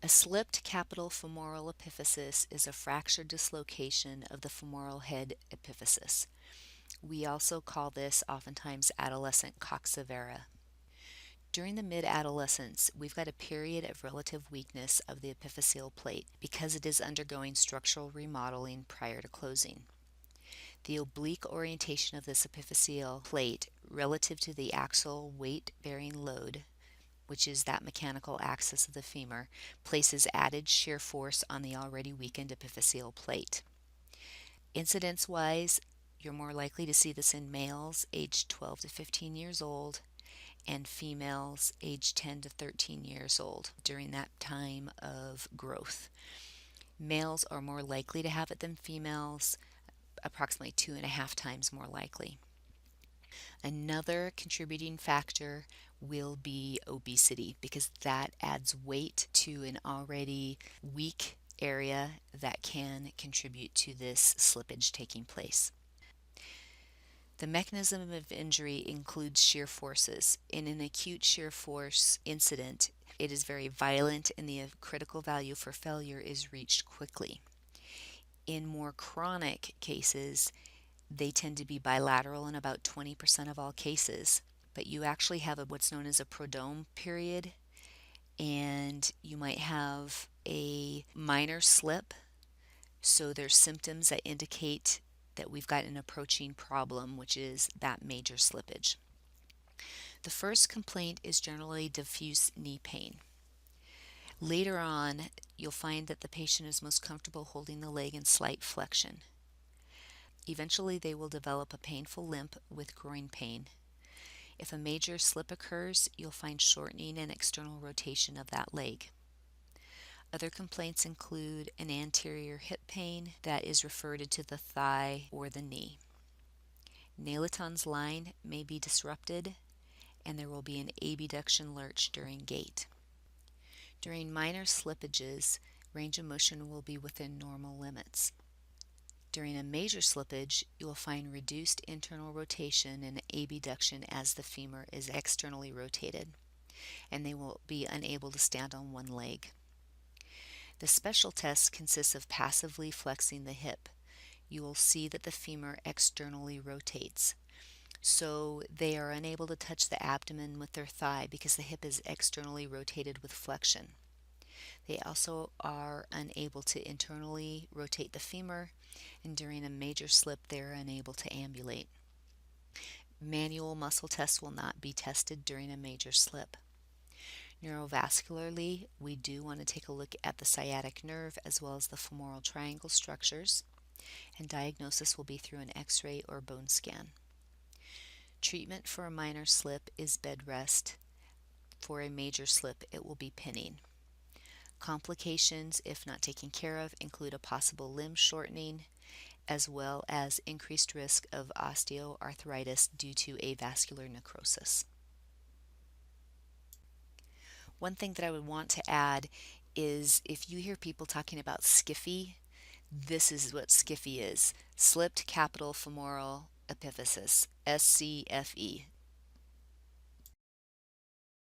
A slipped capital femoral epiphysis is a fractured dislocation of the femoral head epiphysis. We also call this oftentimes adolescent coxavera. During the mid-adolescence, we've got a period of relative weakness of the epiphyseal plate because it is undergoing structural remodeling prior to closing. The oblique orientation of this epiphyseal plate relative to the axial weight-bearing load, which is that mechanical axis of the femur, places added shear force on the already weakened epiphyseal plate. Incidence-wise, you're more likely to see this in males aged 12 to 15 years old and females aged 10 to 13 years old during that time of growth. Males are more likely to have it than females, approximately 2.5 times more likely. Another contributing factor will be obesity because that adds weight to an already weak area that can contribute to this slippage taking place. The mechanism of injury includes shear forces. In an acute shear force incident, it is very violent and the critical value for failure is reached quickly. In more chronic cases, they tend to be bilateral in about 20% of all cases, but you actually have what's known as a prodrome period, and you might have a minor slip, so there's symptoms that indicate that we've got an approaching problem, which is that major slippage. The first complaint is generally diffuse knee pain. Later on, you'll find that the patient is most comfortable holding the leg in slight flexion. Eventually, they will develop a painful limp with groin pain. If a major slip occurs, you'll find shortening and external rotation of that leg. Other complaints include an anterior hip pain that is referred to the thigh or the knee. Nailiton's line may be disrupted, and there will be an abduction lurch during gait. During minor slippages, range of motion will be within normal limits. During a major slippage, you will find reduced internal rotation and abduction as the femur is externally rotated, and they will be unable to stand on one leg. The special test consists of passively flexing the hip. You will see that the femur externally rotates. So they are unable to touch the abdomen with their thigh because the hip is externally rotated with flexion. They also are unable to internally rotate the femur, and during a major slip they are unable to ambulate. Manual muscle tests will not be tested during a major slip. Neurovascularly, we do want to take a look at the sciatic nerve as well as the femoral triangle structures, and diagnosis will be through an X-ray or bone scan. Treatment for a minor slip is bed rest. For a major slip, it will be pinning. Complications, if not taken care of, include a possible limb shortening, as well as increased risk of osteoarthritis due to avascular necrosis. One thing that I would want to add is if you hear people talking about SCFE, this is what SCFE is. Slipped capital femoral epiphysis, SCFE.